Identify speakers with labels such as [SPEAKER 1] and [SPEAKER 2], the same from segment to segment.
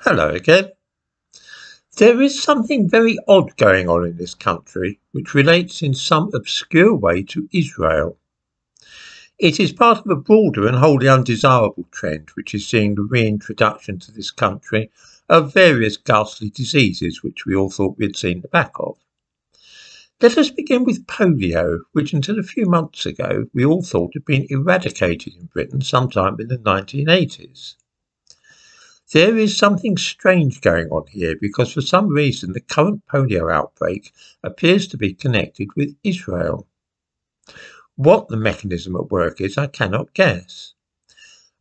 [SPEAKER 1] Hello again. There is something very odd going on in this country which relates in some obscure way to Israel. It is part of a broader and wholly undesirable trend which is seeing the reintroduction to this country of various ghastly diseases which we all thought we had seen the back of. Let us begin with polio, which until a few months ago we all thought had been eradicated in Britain sometime in the 1980s. There is something strange going on here because for some reason the current polio outbreak appears to be connected with Israel. What the mechanism at work is, I cannot guess.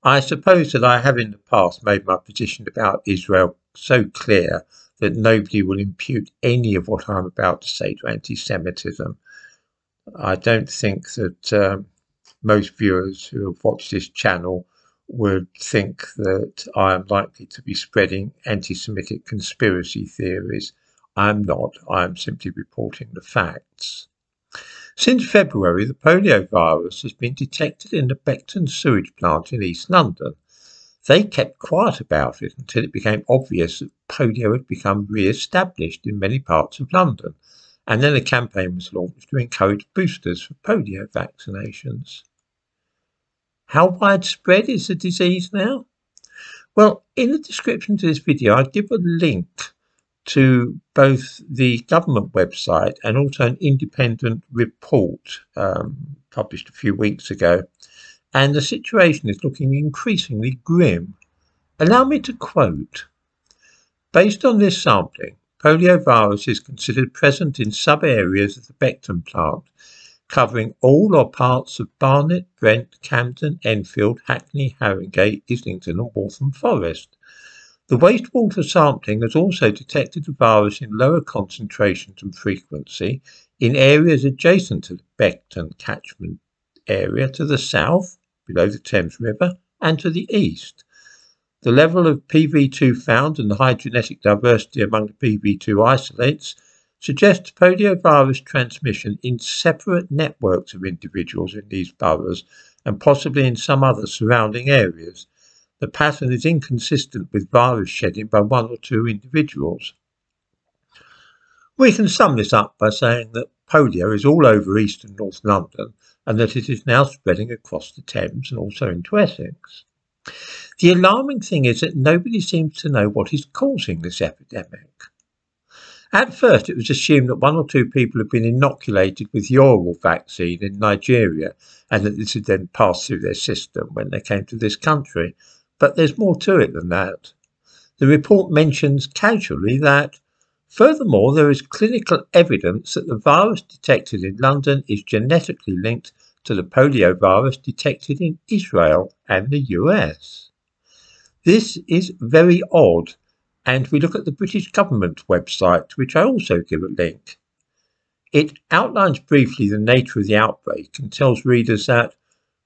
[SPEAKER 1] I suppose that I have in the past made my position about Israel so clear that nobody will impute any of what I'm about to say to anti-Semitism. I don't think that most viewers who have watched this channel would think that I am likely to be spreading anti-Semitic conspiracy theories. I'm not. I'm simply reporting the facts. Since February, the polio virus has been detected in the Beckton sewage plant in East London. They kept quiet about it until it became obvious that polio had become re-established in many parts of London, and then a campaign was launched to encourage boosters for polio vaccinations. How widespread is the disease now? Well, in the description to this video, I give a link to both the government website and also an independent report published a few weeks ago. And the situation is looking increasingly grim. Allow me to quote, "Based on this sampling, poliovirus is considered present in sub-areas of the Beckton plant, covering all or parts of Barnet, Brent, Camden, Enfield, Hackney, Harringay, Islington and Waltham Forest. The wastewater sampling has also detected the virus in lower concentrations and frequency in areas adjacent to the Beckton catchment area to the south, below the Thames River, and to the east. The level of PV2 found and the high genetic diversity among the PV2 isolates suggests poliovirus transmission in separate networks of individuals in these boroughs and possibly in some other surrounding areas. The pattern is inconsistent with virus shedding by one or two individuals." We can sum this up by saying that polio is all over East and North London and that it is now spreading across the Thames and also into Essex. The alarming thing is that nobody seems to know what is causing this epidemic. At first, it was assumed that one or two people had been inoculated with the oral vaccine in Nigeria and that this had then passed through their system when they came to this country. But there's more to it than that. The report mentions casually that, furthermore, there is clinical evidence that the virus detected in London is genetically linked to the polio virus detected in Israel and the US. This is very odd. And we look at the British government website, to which I also give a link. It outlines briefly the nature of the outbreak and tells readers that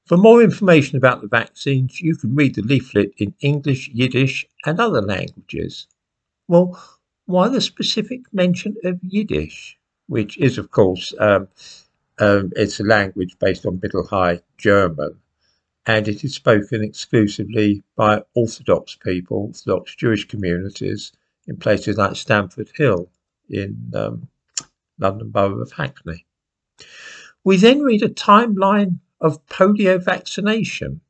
[SPEAKER 1] for more information about the vaccines, you can read the leaflet in English, Yiddish and other languages. Well, why the specific mention of Yiddish, which is, of course, it's a language based on Middle High German, and it is spoken exclusively by Orthodox people, Orthodox Jewish communities in places like Stamford Hill in London Borough of Hackney. We then read a timeline of polio vaccination.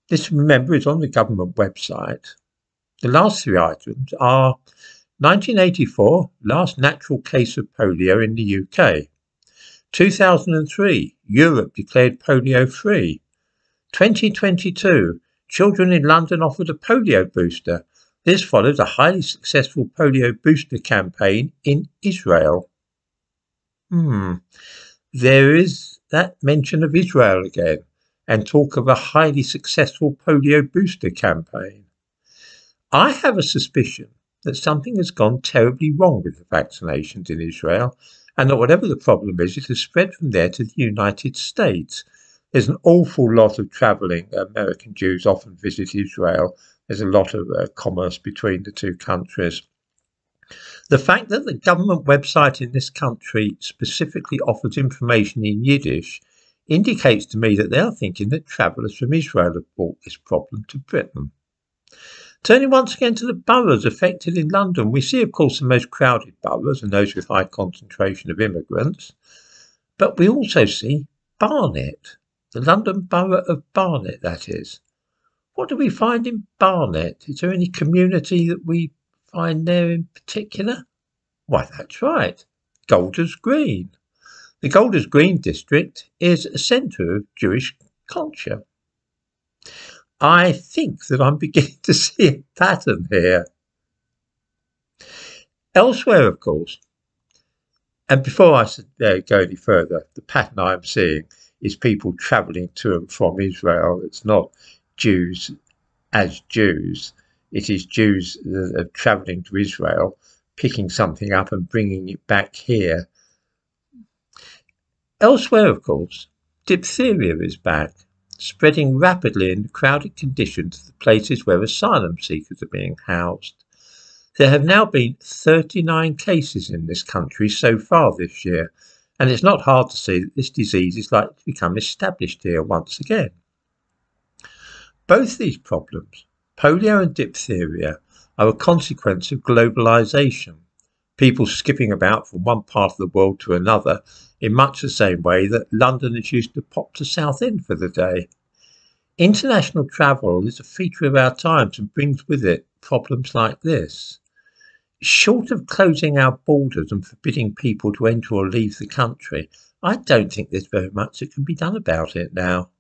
[SPEAKER 1] This, remember, is on the government website. The last three items are 1984, last natural case of polio in the UK. 2003, Europe declared polio free. 2022, children in London offered a polio booster. This followed a highly successful polio booster campaign in Israel. There is that mention of Israel again, and talk of a highly successful polio booster campaign. I have a suspicion that something has gone terribly wrong with the vaccinations in Israel, and that whatever the problem is, it has spread from there to the United States. There's an awful lot of travelling. American Jews often visit Israel. There's a lot of commerce between the two countries. The fact that the government website in this country specifically offers information in Yiddish indicates to me that they are thinking that travellers from Israel have brought this problem to Britain. Turning once again to the boroughs affected in London, we see, of course, the most crowded boroughs and those with high concentration of immigrants, but we also see Barnet, the London borough of Barnet, that is. What do we find in Barnet? Is there any community that we find there in particular? Why, that's right, Golders Green. The Golders Green district is a centre of Jewish culture. I think that I'm beginning to see a pattern here. Elsewhere, of course, and before I go any further, the pattern I'm seeing is people travelling to and from Israel. It's not Jews as Jews. It is Jews that are travelling to Israel, picking something up and bringing it back here. Elsewhere, of course, diphtheria is back, spreading rapidly in the crowded conditions of the places where asylum seekers are being housed. There have now been 39 cases in this country so far this year, and it's not hard to see that this disease is likely to become established here once again. Both these problems, polio and diphtheria, are a consequence of globalisation, people skipping about from one part of the world to another in much the same way that Londoners used to pop to Southend for the day. International travel is a feature of our times and brings with it problems like this. Short of closing our borders and forbidding people to enter or leave the country, I don't think there's very much that can be done about it now.